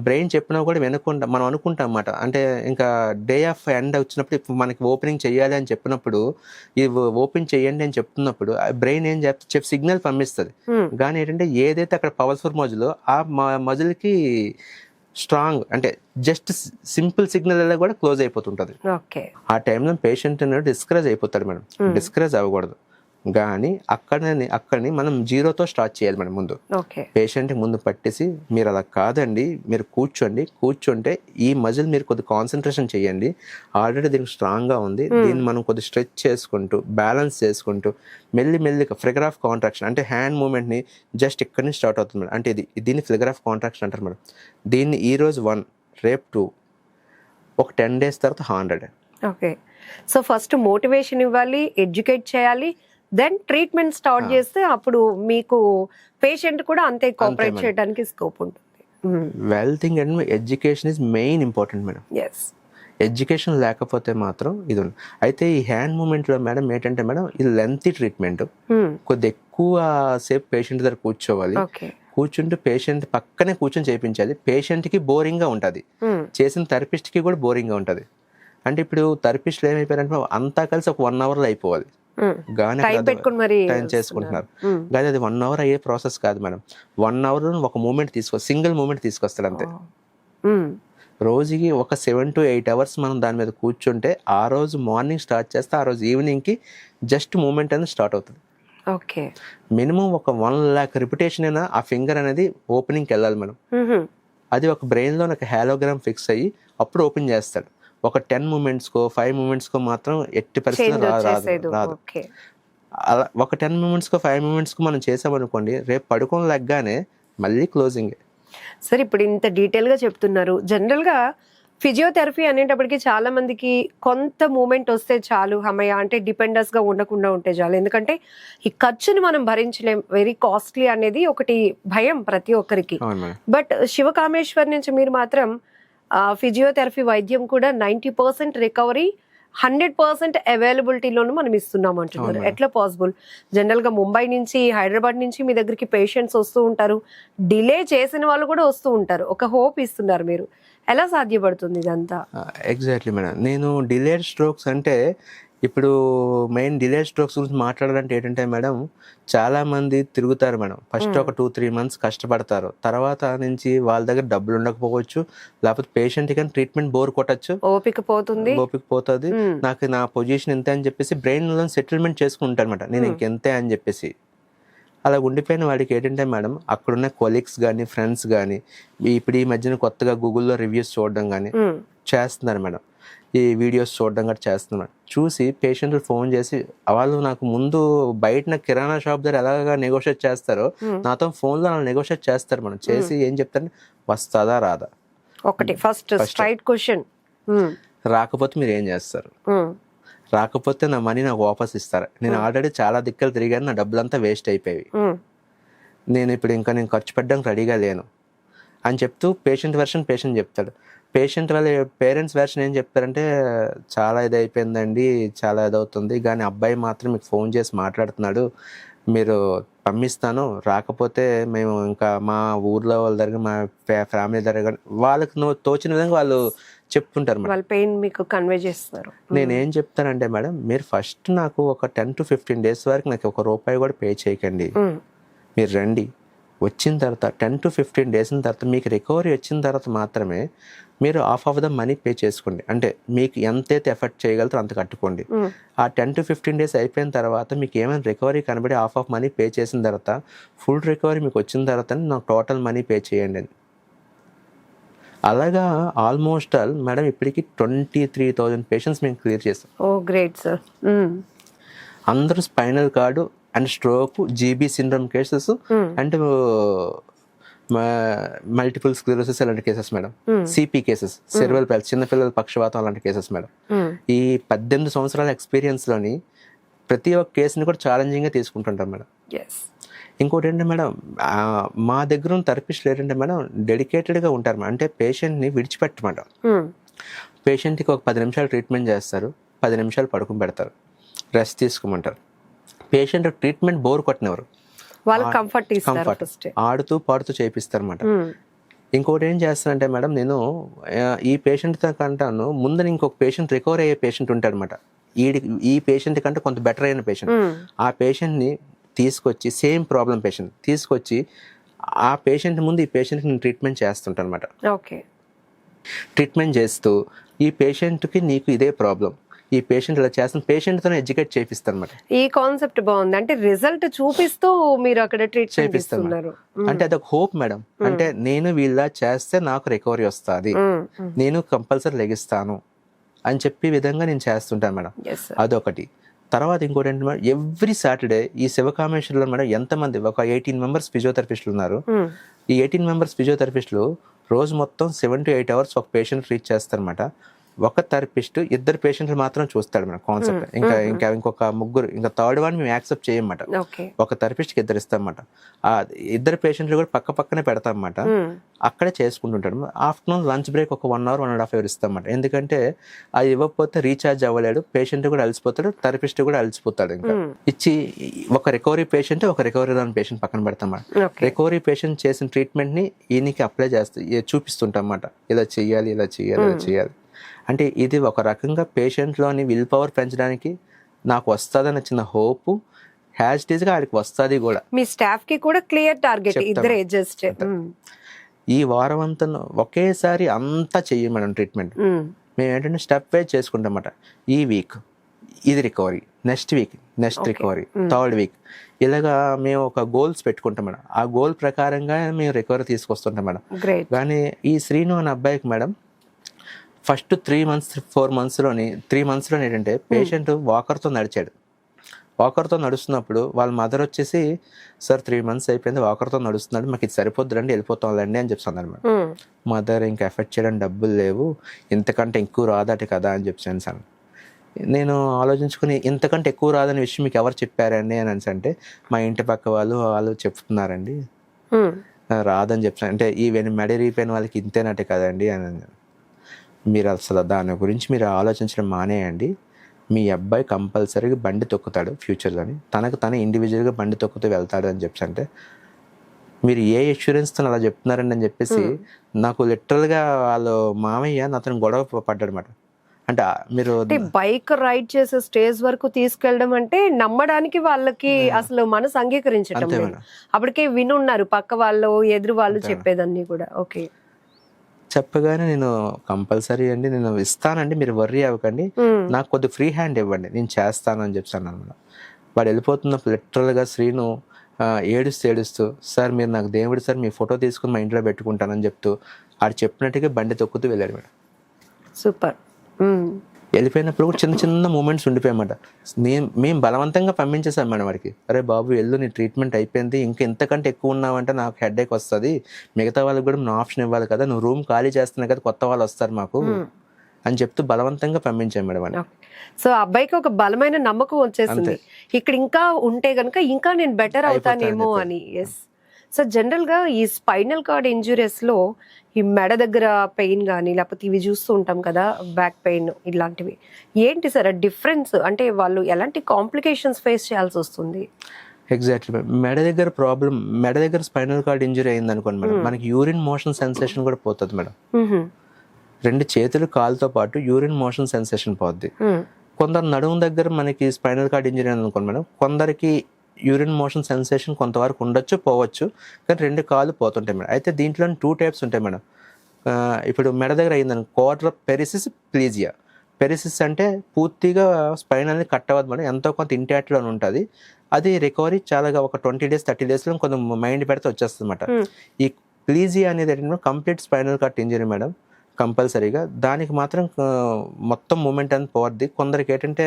బ్రెయిన్ చెప్పినా కూడా వినకుండా మనం అనుకుంటాం అన్నమాట. అంటే ఇంకా డే ఆఫ్ ఎండ్ వచ్చినప్పుడు ఇప్పుడు మనకి ఓపెనింగ్ చేయాలి అని చెప్పినప్పుడు, ఇది ఓపెన్ చేయండి అని చెప్తున్నప్పుడు బ్రెయిన్ ఏం చెప్పి సిగ్నల్ పంపిస్తుంది. కానీ ఏంటంటే ఏదైతే అక్కడ పవర్ఫుల్ మజిల్ ఆ మజిల్కి స్ట్రాంగ్ అంటే జస్ట్ సింపుల్ సిగ్నల్ కూడా క్లోజ్ అయిపోతుంటుంది. ఆ టైంలో పేషెంట్ డిస్కరేజ్ అయిపోతాడు మేడం. డిస్కరేజ్ అవ్వకూడదు, కానీ అక్కడిని మనం 0తో స్టార్ట్ చేయాలి మేడం. ముందు పేషెంట్ ముందు పట్టేసి మీరు అలా కాదండి, మీరు కూర్చుంటే ఈ మజిల్ మీరు కొద్ది కాన్సన్ట్రేషన్ చేయండి, ఆల్రెడీ దీనికి స్ట్రాంగ్గా ఉంది, దీన్ని మనం కొద్ది స్ట్రెచ్ చేసుకుంటూ బ్యాలెన్స్ చేసుకుంటూ మెల్లిగా ఫిగర్ ఆఫ్ కాంట్రాక్షన్ అంటే హ్యాండ్ మూమెంట్ని జస్ట్ ఇక్కడి నుంచి స్టార్ట్ అవుతుంది మేడం. అంటే దీన్ని ఫిగర్ ఆఫ్ కాంట్రాక్షన్ అంటారు మేడం. దీన్ని ఈరోజు 1, రేపు 2, ఒక 10 days తర్వాత 100. ఓకే, సో ఫస్ట్ మోటివేషన్ ఇవ్వాలి, ఎడ్యుకేట్ చేయాలి, దెన్ ట్రీట్మెంట్ స్టార్ట్ చేస్తే అప్పుడు మీకు పేషెంట్ కూడా అంతే కోఆపరేట్ చేయడానికి స్కోప్ ఉంటుంది. Well thing and education is main important madam. Education లేకపోతే మాత్రం ఇది ఉంది. అయితే ఈ హ్యాండ్ మూమెంట్లో మేడం ఏంటంటే మేడం, ఇది లెంతీ ట్రీట్మెంట్, కొద్ది ఎక్కువ సేపు పేషెంట్ దగ్గర కూర్చోవాలి, కూర్చుంటూ పేషెంట్ పక్కనే కూర్చొని చేయించాలి. పేషెంట్కి బోరింగ్గా ఉంటుంది, చేసిన థెరపిస్ట్కి కూడా బోరింగ్గా ఉంటుంది. అంటే ఇప్పుడు థెరపిస్ట్లు ఏమైపోయారంటే అంతా కలిసి ఒక 1 hourలో అయిపోవాలి, కానీ టైం చేసుకుంటున్నారు. కానీ అది 1 hour అయ్యే ప్రాసెస్ కాదు మేడం. 1 hour ఒక మూమెంట్ సింగిల్ మూమెంట్ తీసుకొస్తాడు అంతే. రోజుకి ఒక 7 to 8 hours మనం దాని మీద కూర్చుంటే ఆ రోజు మార్నింగ్ స్టార్ట్ చేస్తే ఆ రోజు ఈవినింగ్కి జస్ట్ మూమెంట్ అనేది స్టార్ట్ అవుతుంది. మినిమం ఒక 1 lakh రిపిటేషన్ అయినా ఆ ఫింగర్ అనేది ఓపెనింగ్కి వెళ్ళాలి మేడం. అది ఒక బ్రెయిన్లో ఒక హాలోగ్రామ్ ఫిక్స్ అయ్యి అప్పుడు ఓపెన్ చేస్తాడు. ఒక 10 మూమెంట్స్కో 5 మూమెంట్స్కో మాత్రం ఎట్టి పరిస్థితి రాదు. అలా ఒక 10 మూమెంట్స్కో 5 మూమెంట్స్కో మనం చేసామనుకోండి, రేపు పడుకొని లెగ్గానే మళ్ళీ క్లోజింగ్. సరే, ఇప్పుడు ఇంత డీటెయిల్గా చెప్తున్నారు. జనరల్గా ఫిజియోథెరపీ అనేటప్పటికి చాలా మందికి కొంత మూమెంట్ వస్తే చాలు హమయ్య, అంటే డిపెండెన్స్గా ఉండకుండా ఉంటే చాలు, ఎందుకంటే ఈ ఖర్చుని మనం భరించలేం, వెరీ కాస్ట్లీ అనేది ఒకటి భయం ప్రతి ఒక్కరికి. బట్ శివకామేశ్వర్ నుంచి మీరు మాత్రం ఫిజియోథెరపీ వైద్యం కూడా 90% రికవరీ, 100% అవైలబిలిటీలోనూ మనం ఇస్తున్నాం అంటున్నారు. ఎట్లా పాసిబుల్? జనరల్గా ముంబై నుంచి, హైదరాబాద్ నుంచి మీ దగ్గరికి పేషెంట్స్ వస్తూ ఉంటారు, డిలే చేసిన వాళ్ళు కూడా వస్తూ ఉంటారు, ఒక హోప్ ఇస్తున్నారు మీరు. ఎలా సాధ్యపడుతుంది ఇదంతా? Exactly madam. నేను డిలేడ్ స్ట్రోక్స్ అంటే ఇప్పుడు మెయిన్ డిలేడ్ స్ట్రోక్స్ గురించి మాట్లాడాలంటే ఏంటంటే మేడం, చాలామంది తిరుగుతారు మేడం. ఫస్ట్ ఒక 2-3 months కష్టపడతారు, తర్వాత నుంచి వాళ్ళ దగ్గర డబ్బులు ఉండకపోవచ్చు, లేకపోతే పేషెంట్ కానీ ట్రీట్మెంట్ బోర్ కొట్టచ్చు, ఓపిక పోతుంది, నాకు నా పొజిషన్ ఎంత అని చెప్పేసి బ్రెయిన్లో సెటిల్మెంట్ చేసుకుంటారు అనమాట, నేను ఇంకెంతే అని చెప్పేసి. అలా ఉండిపోయిన వాడికి ఏంటంటే మేడం అక్కడున్న కొలీగ్స్ కానీ ఫ్రెండ్స్ కానీ ఇప్పుడు ఈ మధ్యన కొత్తగా గూగుల్లో రివ్యూస్ చూడడం కానీ చేస్తున్నారు మేడం, ఈ వీడియోస్ చూడడం కూడా చేస్తున్నారు. చూసి పేషెంట్లు ఫోన్ చేసి వాళ్ళు నాకు ముందు బయట కిరాణా షాప్ దగ్గర ఎలాగా నెగోషియేట్ చేస్తారో నాతో ఫోన్లో అలా నెగోషియేట్ చేస్తారు మేడం. చేసి ఏం చెప్తారంటే వస్తుందా రాదా, ఒకటి ఫస్ట్ స్ట్రైట్ క్వశ్చన్, రాకపోతే మీరు ఏం చేస్తారు, రాకపోతే నా మనీ నాకు వాపస్ ఇస్తారు. నేను ఆల్రెడీ చాలా దిక్కలు తిరిగాను, నా డబ్బులంతా వేస్ట్ అయిపోయి నేను ఇప్పుడు ఇంకా నేను ఖర్చు పెట్టడానికి రెడీగా లేను అని చెప్తూ పేషెంట్ వెర్షన్ పేషెంట్ చెప్తాడు. పేషెంట్ వాళ్ళ పేరెంట్స్ వెర్షన్ ఏం చెప్తారంటే చాలా ఇది అయిపోయిందండి, చాలా ఇదవుతుంది, కానీ అబ్బాయి మాత్రం మీకు ఫోన్ చేసి మాట్లాడుతున్నాడు, మీరు పంపిస్తాను, రాకపోతే మేము ఇంకా మా ఊర్లో వాళ్ళ దగ్గర మా ఫ్యామిలీ దగ్గర వాళ్ళకి నువ్వు తోచిన విధంగా వాళ్ళు చెప్తుంటారు మేడం. వాళ్ళ పెయిన్ మీకు కన్వే చేస్తున్నారు. నేనేం చెప్తానంటే మేడం, మీరు ఫస్ట్ నాకు ఒక 10 to 15 days వరకు నాకు ₹1 కూడా పే చేయకండి, మీరు రండి, వచ్చిన తర్వాత 10 to 15 days తర్వాత మీకు రికవరీ వచ్చిన తర్వాత మాత్రమే మీరు half of the money pay చేసుకోండి. అంటే మీకు ఎంతైతే ఎఫర్ట్ చేయగలుగుతారో అంత కట్టుకోండి. ఆ 10 to 15 days అయిపోయిన తర్వాత మీకు ఏమైనా రికవరీ కనబడి హాఫ్ ఆఫ్ మనీ పే చేసిన తర్వాత ఫుల్ రికవరీ మీకు వచ్చిన తర్వాత నాకు టోటల్ మనీ పే చేయండి అని. అలాగా ఆల్మోస్ట్ ఆల్ మేడం ఇప్పటికి 23,000 పేషెంట్స్ మేము క్లియర్ చేస్తాం. Oh great sir. అందరూ spinal cord and stroke, GB syndrome cases and multiple sclerosis అలాంటి cases madam, CP cases, cerebral palsy, చిన్నపిల్లల పక్షవాతం అలాంటి కేసెస్ మేడం. ఈ 18 సంవత్సరాల ఎక్స్పీరియన్స్ లోని ప్రతి ఒక్క కేసుని కూడా ఛాలెంజింగ్ గా తీసుకుంటుంటాం మేడం. ఇంకోటి ఏంటంటే మేడం, మా దగ్గర ఉన్న థెరపిస్టులు ఏంటంటే మేడం డెడికేటెడ్ గా ఉంటారు మేడం. అంటే పేషెంట్ ని విడిచిపెట్టమాట, పేషెంట్ కి ఒక 10 నిమిషాలు ట్రీట్మెంట్ చేస్తారు, 10 నిమిషాలు పడుకుని పెడతారు, రెస్ట్ తీసుకోమంటారు. పేషెంట్ ట్రీట్మెంట్ బోర్ కొట్టినవారు కంఫర్ట్ ఆడుతూ పాడుతూ చేపిస్తారు అన్నమాట. ఇంకోటి ఏం చేస్తానంటే మేడం, నేను ఈ పేషెంట్ కంటాను ముందు ఇంకొక పేషెంట్ రికవర్ అయ్యే పేషెంట్ ఉంటాడు అనమాట. ఈ పేషెంట్ కంటే కొంత బెటర్ అయిన పేషెంట్, ఆ పేషెంట్ ని తీసుకొచ్చి సేమ్ ప్రాబ్లం పేషెంట్ తీసుకొచ్చి ఆ పేషెంట్ ముందు ఈ పేషెంట్ నేను ట్రీట్మెంట్ చేస్తుంటాను అనమాట. ట్రీట్మెంట్ చేస్తూ ఈ పేషెంట్కి నీకు ఇదే ప్రాబ్లం, ఈ పేషెంట్ ఇలా చేస్తున్న పేషెంట్తో ఎడ్యుకేట్ చేపిస్తాను అనమాట. ఈ కాన్సెప్ట్ బాగుంది. అంటే రిజల్ట్ చూపిస్తూ మీరు అక్కడ ట్రీట్మెంట్ చేపిస్తున్నారు అంటే అదొక హోప్ మేడం. అంటే నేను వీళ్ళ చేస్తే నాకు రికవరీ వస్తుంది, నేను కంపల్సరీ లెగిస్తాను అని చెప్పి విధంగా నేను చేస్తుంటాను మేడం. అదొకటి. తర్వాత ఇంకోటి ఏంటంటే మేడం, ఎవ్రీ సాటర్డే ఈ శివకామేశ్వరంలో మేడం ఎంతమంది ఒక 18 members ఫిజియోథెరపిస్టులు ఉన్నారు. ఈ 18 members ఫిజియోథెరపిస్టులు రోజు మొత్తం 7 to 8 hours ఒక పేషెంట్ ట్రీట్ చేస్తారనమాట. ఒక థెరపిస్ట్ 2 పేషెంట్లు మాత్రం చూస్తాడు మన కాన్సెప్ట్. ఇంకొక ముగ్గురు, ఇంకా థర్డ్ వన్ మేము యాక్సెప్ట్ చేయమాట. ఒక థెరపిస్ట్కి 2 ఇస్తామన్నమాట. ఆ 2 పేషెంట్లు కూడా పక్క పక్కనే పెడతామన్నమాట. అక్కడే చేసుకుంటుంటాడు. ఆఫ్టర్నూన్ లంచ్ బ్రేక్ ఒక 1 hour 1.5 hour ఇస్తామన్నమాట. ఎందుకంటే అది ఇవ్వకపోతే రీఛార్జ్ అవ్వలేడు, పేషెంట్ కూడా అలసిపోతాడు, థెరపిస్ట్ కూడా అలసిపోతాడు. ఇంకా ఇచ్చి ఒక రికవరీ పేషెంట్ ఒక రికవరీ రాని పేషెంట్ పక్కన పెడతామన్నమాట. రికవరీ పేషెంట్ చేసిన ట్రీట్మెంట్ ని ఈయనకి అప్లై చూపిస్తుంటాం అన్నమాట. ఇలా చెయ్యాలి, ఇలా చెయ్యాలి, ఇలా చెయ్యాలి. అంటే ఇది ఒక రకంగా పేషెంట్లోని విల్ పవర్ పెంచడానికి నాకు వస్తుందని చిన్న హోప్, హ్యాస్టీజ్గా ఆడికి వస్తుంది కూడా. మీ స్టాఫ్ కి కూడా క్లియర్ టార్గెట్, ఇద్దరు అడ్జస్ట్. ఈ వారం అంతా ఒకేసారి అంతా చెయ్యం మేడం ట్రీట్మెంట్. మేము ఏంటంటే స్టెప్ వైజ్ చేసుకుంటాం అన్నమాట. ఈ వీక్ ఇది recovery, next week next recovery, third week ఇలాగా మేము ఒక గోల్స్ పెట్టుకుంటాం మేడం. ఆ గోల్ ప్రకారంగా మేము రికవరీ తీసుకొస్తుంటాం మేడం. కానీ ఈ శ్రీను అనే అబ్బాయికి మేడం ఫస్ట్ 3 months 4 monthsలోని 3 monthsలో ఏంటంటే పేషెంట్ వాకర్తో నడిచాడు. వాకర్తో నడుస్తున్నప్పుడు వాళ్ళ మదర్ వచ్చేసి, సార్ 3 months అయిపోయింది, వాకర్తో నడుస్తున్నాడు, మాకు ఇది సరిపోద్దు రండి, వెళ్ళిపోతాం రండి అని చెప్తాను అనమాట. మదర్ ఇంకా ఎఫెక్ట్ చేయడానికి డబ్బులు లేవు, ఇంతకంటే ఎక్కువ రాదట కదా అని చెప్పాను సార్. నేను ఆలోచించుకుని ఇంతకంటే ఎక్కువ రాదని విషయం మీకు ఎవరు చెప్పారండి అని అంటే, మా ఇంటి పక్క వాళ్ళు చెప్తున్నారండి, రాదని చెప్తాను. అంటే ఈ మెడరిపోయిన వాళ్ళకి ఇంతేనట్టే కదండి అని. మీరు అసలు దాని గురించి మీరు ఆలోచించడం మానేయండి, మీ అబ్బాయి కంపల్సరీగా బండి తొక్కుతాడు ఫ్యూచర్లోని, తనకు తను ఇండివిజువల్గా బండి తొక్కుతూ వెళ్తాడు అని చెప్పి అంటే, మీరు ఏ ఇన్సూరెన్స్తో అలా చెప్తున్నారండి అని చెప్పేసి నాకు లిటరల్గా వాళ్ళు మామయ్య అతను గొడవ పడ్డాడు అనమాట. అంటే మీరు బైక్ రైడ్ చేసే స్టేజ్ వరకు తీసుకెళ్ళడం అంటే నమ్మడానికి వాళ్ళకి అసలు మనసు అంగీకరించడం. అప్పటికే వినున్నారు పక్క వాళ్ళు ఎదురు వాళ్ళు చెప్పేదన్నీ కూడా. ఓకే, చెప్పగానే నేను కంపల్సరీ అండి నేను ఇస్తానండి, మీరు వర్రీ అవ్వకండి, నాకు కొద్ది ఫ్రీ హ్యాండ్ ఇవ్వండి, నేను చేస్తాను అని చెప్తాను అన్నమాట. వాడు వెళ్ళిపోతున్నప్పుడు లిటరల్గా శ్రీను ఏడుస్తూ సార్ మీరు నాకు దేవుడు సార్, మీ ఫోటో తీసుకుని మా ఇంట్లో పెట్టుకుంటానని చెప్తూ ఆడు చెప్పినట్టుగా బండి తొక్కుతూ వెళ్ళాడు మేడం. సూపర్. వెళ్ళిపోయినప్పుడు కూడా చిన్న చిన్న మూమెంట్స్ ఉండిపోయామాట. మేము బలవంతంగా పంపించేసాం మేడం వాడికి. అరే బాబు వెళ్ళు, నీ ట్రీట్మెంట్ అయిపోయింది, ఇంకా ఇంతకంటే ఎక్కువ ఉన్నావంటే నాకు హెడేక్ వస్తుంది, మిగతా వాళ్ళకి కూడా నువ్వు ఆప్షన్ ఇవ్వాలి కదా, నువ్వు రూమ్ ఖాళీ చేస్తున్నావు కదా, కొత్త వాళ్ళు వస్తారు మాకు అని చెప్తూ బలవంతంగా పంపించాం మేడం అని. సో అబ్బాయికి ఒక బలమైన నమ్మకం వచ్చేసింది, ఇక్కడ ఇంకా ఉంటే గనుక ఇంకా నేను బెటర్ అవుతానేమో అని. ఎస్. సో జనరల్ గా ఈ స్పైనల్ కార్డ్ ఇంజురీస్ లో ఈ మెడ దగ్గర పెయిన్ కానీ లేకపోతే ఇవి చూస్తూ ఉంటాం కదా, బ్యాక్ పెయిన్ ఇలాంటివి, ఏంటి సార్ డిఫరెన్స్? అంటే వాళ్ళు ఎలాంటి కాంప్లికేషన్స్ ఫేస్ చేయాల్సి వస్తుంది? Exactly madam. మెడ దగ్గర స్పైనల్ కార్డ్ ఇంజరీ అయింది అనుకోండి మేడం, మనకి యూరిన్ మోషన్ సెన్సేషన్ కూడా పోతుంది మేడం. 2 చేతులు కాలుతో పాటు యూరిన్ మోషన్ సెన్సేషన్ పోద్ది. కొందరు నడుము దగ్గర మనకి స్పైనల్ కార్డ్ ఇంజరీ అని అనుకోండి మేడం, కొందరికి యూరిన్ మోషన్ సెన్సేషన్ కొంతవరకు ఉండొచ్చు, పోవచ్చు, కానీ 2 కాళ్ళు పోతుంటాయి మేడం. అయితే దీంట్లో 2 టైప్స్ ఉంటాయి మేడం. ఇప్పుడు మెడ దగ్గర అయిందని క్వాడ్రప్ పెరిసిస్ ప్లీజియా. పెరిసిస్ అంటే పూర్తిగా స్పైన్ అనేది కట్ అవ్వదు మేడం, ఎంతో కొంత ఇంటాక్ట్లో ఉంటుంది. అది రికవరీ చాలా ఒక 20 days 30 daysలో కొంచెం మైండ్ పెడితే వచ్చేస్తుంది అనమాట. ఈ ప్లీజియా అనేది ఏంటంటే complete spinal cord injury madam, కంపల్సరీగా. దానికి మాత్రం మొత్తం మూమెంట్ అనేది పోద్ది. కొందరికి ఏంటంటే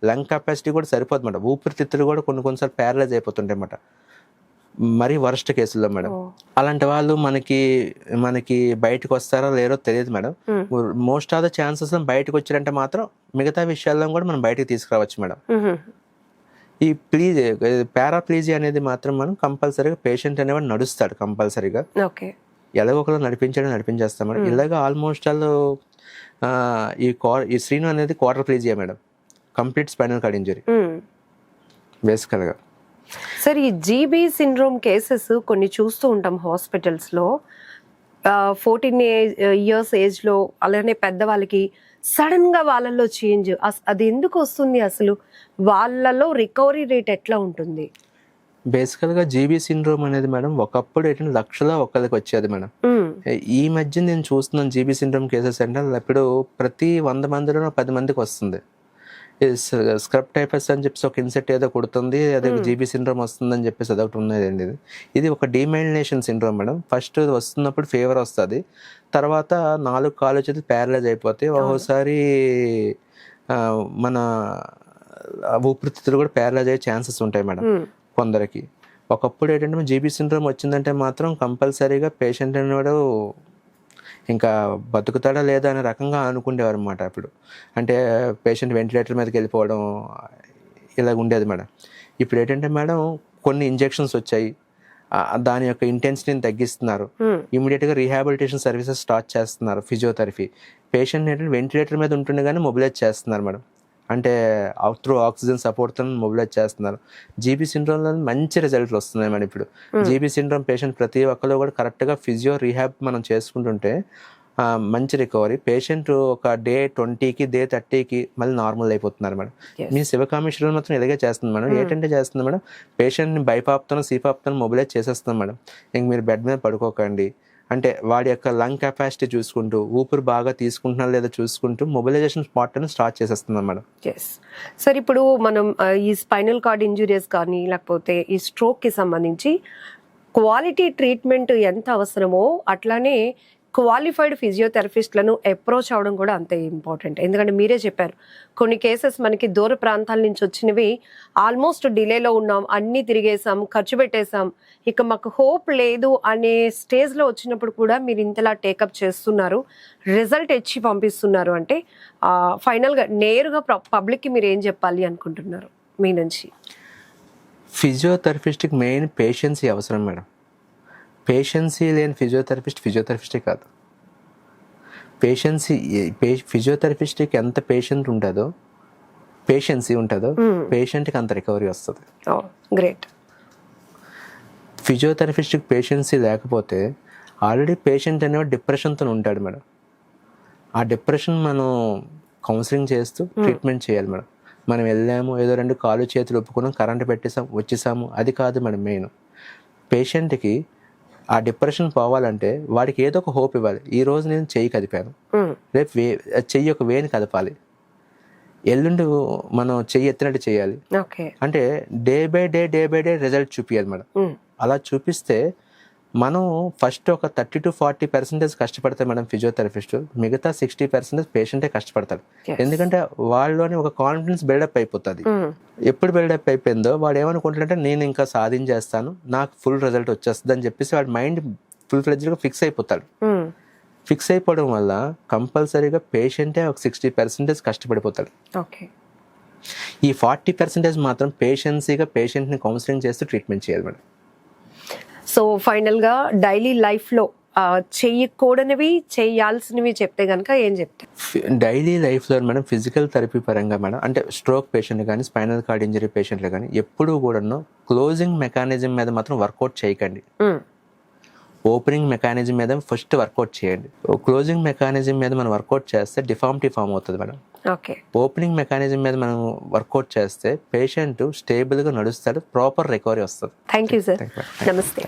లంగ్ కెపాసిటీ కూడా సరిపోదు మేడం, ఊపిరితిత్తులు కూడా కొన్నిసార్లు ప్యారలైజ్ అయిపోతుంటాయి అన్నమాట, మరీ వరస్ట్ కేసుల్లో మేడం. అలాంటి వాళ్ళు మనకి బయటకు వస్తారో లేరో తెలియదు madam. Most of the chances బయటకు వచ్చారంటే మాత్రం మిగతా విషయాల్లో కూడా మనం బయటకు తీసుకురావచ్చు మేడం. ఈ పారాప్లీజీ అనేది మాత్రం మనం కంపల్సరీగా పేషెంట్ అనేవాడు నడుస్తాడు కంపల్సరీగా, ఎలాగో ఒకరు నడిపించేస్తాం మేడం. ఇలాగా ఆల్మోస్ట్ వాళ్ళు ఈ శ్రీను అనేది quadriplegia madam, complete spinal cord injury బేసికల్గా. సార్ ఈ జీబీ సిండ్రోమ్ కేసెస్ కొన్ని చూస్తూ ఉంటాం హాస్పిటల్స్ లో, 14 years ఏజ్ లో, అలానే పెద్దవాళ్ళకి సడన్ గా వాళ్ళలో చేంజ్, అది ఎందుకు వస్తుంది అసలు? వాళ్ళలో రికవరీ రేట్ ఎట్లా ఉంటుంది? బేసికల్గా జీబీ సిండ్రోమ్ అనేది మేడం ఒకప్పుడు ఏంటంటే లక్షలో ఒక్కరికి వచ్చేది మేడం. ఈ మధ్య నేను చూస్తున్నాను జీబీ సిండ్రోమ్ కేసెస్ అంటే ఇప్పుడు ప్రతి 100 మందిలో 10 మందికి వస్తుంది. స్క్రబ్ టైఫస్ అని చెప్పేసి ఒక ఇన్సెక్ట్ ఏదో కొడుతుంది, అదే జీబీ సిండ్రోమ్ వస్తుందని చెప్పేసి అదొకటి ఉన్నదండి. ఇది ఒక డీమైలినేషన్ సిండ్రోమ్ మేడం. ఫస్ట్ వస్తున్నప్పుడు ఫీవర్ వస్తుంది, తర్వాత 4 కాళ్ళు చేతి ప్యారలైజ్ అయిపోతాయి, ఒక్కోసారి మన ఊపిరితిత్తులు కూడా ప్యారలైజ్ అయ్యే ఛాన్సెస్ ఉంటాయి మేడం కొందరికి. ఒకప్పుడు ఏంటంటే జీబీ సిండ్రోమ్ వచ్చిందంటే మాత్రం కంపల్సరీగా పేషెంట్ అనేవాడు ఇంకా బతుకుతాడా లేదా అనే రకంగా అనుకునేవారు అన్నమాట. అప్పుడు అంటే పేషెంట్ వెంటిలేటర్ మీదకి వెళ్ళిపోవడం ఇలాగ ఉండేది మేడం. ఇప్పుడు ఏంటంటే మేడం కొన్ని ఇంజెక్షన్స్ వచ్చాయి, దాని యొక్క ఇంటెన్సిటీని తగ్గిస్తున్నారు, ఇమీడియట్గా రీహాబిలిటేషన్ సర్వీసెస్ స్టార్ట్ చేస్తున్నారు, ఫిజియోథెరపీ. పేషెంట్ ఏంటంటే వెంటిలేటర్ మీద ఉంటుండగానే మొబిలైజ్ చేస్తున్నారు మేడం, అంటే త్రూ ఆక్సిజన్ సపోర్ట్తో మొబిలైజ్ చేస్తున్నారు. జీబీ సిండ్రోమ్లో మంచి రిజల్ట్లు వస్తున్నాయి మేడం. ఇప్పుడు జీబీ సిండ్రోమ్ పేషెంట్ ప్రతి ఒక్కరు కూడా కరెక్ట్గా ఫిజియో రీహాబ్ మనం చేసుకుంటుంటే మంచి రికవరీ. పేషెంట్ ఒక డే 20కి డే 30కి మళ్ళీ నార్మల్ అయిపోతున్నారు మేడం. మీ శివకామేశ్వరం మాత్రం ఇలాగే చేస్తుంది మేడం. ఏంటంటే చేస్తుంది మేడం, పేషెంట్ని బైపాప్తో సీపాప్తో మొబిలైజ్ చేసేస్తుంది మేడం. ఇంక మీరు బెడ్ మీద పడుకోకండి అంటే వాడి యొక్క లంగ్ కెపాసిటీ చూసుకుంటూ, ఊపిరి బాగా తీసుకుంటున్నా లేదా చూసుకుంటూ మొబిలైజేషన్ స్పాట్ అని స్టార్ట్ చేసేస్తున్నాం మేడం. Yes sir. ఇప్పుడు మనం ఈ స్పైనల్ కార్డ్ ఇంజురీస్ కానీ లేకపోతే ఈ స్ట్రోక్ కి సంబంధించి క్వాలిటీ ట్రీట్మెంట్ ఎంత అవసరమో అట్లానే క్వాలిఫైడ్ ఫిజియోథెరపిస్ట్లను అప్రోచ్ అవ్వడం కూడా అంతే ఇంపార్టెంట్. ఎందుకంటే మీరే చెప్పారు కొన్ని కేసెస్ మనకి దూర ప్రాంతాల నుంచి వచ్చినవి, ఆల్మోస్ట్ డిలేలో ఉన్నాం, అన్నీ తిరిగేసాం, ఖర్చు పెట్టేసాం, ఇక మాకు హోప్ లేదు అనే స్టేజ్లో వచ్చినప్పుడు కూడా మీరు ఇంతలా టేకప్ చేస్తున్నారు, రిజల్ట్ ఇచ్చి పంపిస్తున్నారు అంటే ఫైనల్గా నేరుగా పబ్లిక్కి మీరు ఏం చెప్పాలి అనుకుంటున్నారు మీ నుంచి? ఫిజియోథెరపిస్ట్కి మెయిన్ పేషెన్సీ అవసరం మేడం. పేషెన్సీ లేని ఫిజియోథెరపిస్టే కాదు. ఫిజియోథెరపిస్ట్కి ఎంత పేషెన్సీ ఉంటుందో పేషెంట్కి అంత రికవరీ వస్తుంది. గ్రేట్. ఫిజియోథెరపిస్ట్కి పేషెన్సీ లేకపోతే ఆల్రెడీ పేషెంట్ అనేవాడు డిప్రెషన్తో ఉంటాడు మేడం. ఆ డిప్రెషన్ మనం కౌన్సిలింగ్ చేస్తూ ట్రీట్మెంట్ చేయాలి మేడం. మనం వెళ్ళాము, ఏదో 2 కాళ్ళు చేతులు ఒప్పుకున్నాం, కరెంట్ పెట్టేసాము, వచ్చేసాము, అది కాదు మేడం. మెయిన్ పేషెంట్కి ఆ డిప్రెషన్ పోవాలంటే వాడికి ఏదో ఒక హోప్ ఇవ్వాలి. ఈ రోజు నేను చెయ్యి కదిపాను, రేపు చెయ్యి ఒక వేని కదపాలి. ఎల్లుండి మనం చెయ్యి ఎత్తినట్టు చేయాలి. ఓకే. అంటే డే బై డే రిజల్ట్ చూపించాలి మేడం. అలా చూపిస్తే మనం ఫస్ట్ ఒక 30-40% కష్టపడతాం మేడం ఫిజియోథెరపిస్ట్, మిగతా 60% పేషెంటే కష్టపడతాడు. ఎందుకంటే వాళ్ళలోని ఒక కాన్ఫిడెన్స్ బిల్డప్ అయిపోతుంది. ఎప్పుడు బిల్డప్ అయిపోయిందో వాడు ఏమనుకుంటాడంటే నేను ఇంకా సాధించేస్తాను, నాకు ఫుల్ రిజల్ట్ వచ్చేస్తుంది అని చెప్పేసి వాడి మైండ్ ఫుల్ ఫ్లెడ్జ్గా ఫిక్స్ అయిపోతాడు. ఫిక్స్ అయిపోవడం వల్ల కంపల్సరీగా పేషెంటే ఒక 60% కష్టపడిపోతాడు. ఈ 40% మాత్రం పేషెంట్ని కౌన్సిలింగ్ చేస్తూ ట్రీట్మెంట్ చేయాలి మేడం. సో ఫైనల్గా డైలీ లైఫ్లో చెయ్యకూడనివి చేయాల్సినవి చెప్తే కనుక ఏం చెప్తారు? డైలీ లైఫ్లో మేడం ఫిజికల్ థెరపీ పరంగా మేడం, అంటే స్ట్రోక్ పేషెంట్లు కానీ స్పైనల్ కార్డ్ ఇంజరీ పేషెంట్లు కానీ ఎప్పుడూ కూడాను క్లోజింగ్ మెకానిజం మీద మాత్రం వర్కౌట్ చేయకండి. ఓపెనింగ్ మెకానిజం మీద ఫస్ట్ వర్కౌట్ చేయండి. క్లోజింగ్ మెకానిజం మీద మనం వర్కౌట్ చేస్తే డిఫార్మిటీ ఫామ్ అవుతుంది మేడం. ఓపెనింగ్ మెకానిజం మీద మనం వర్కౌట్ చేస్తే పేషెంట్ స్టేబుల్గా నడుస్తాడు, ప్రాపర్ రికవరీ వస్తుంది. Thank you sir. నమస్తే.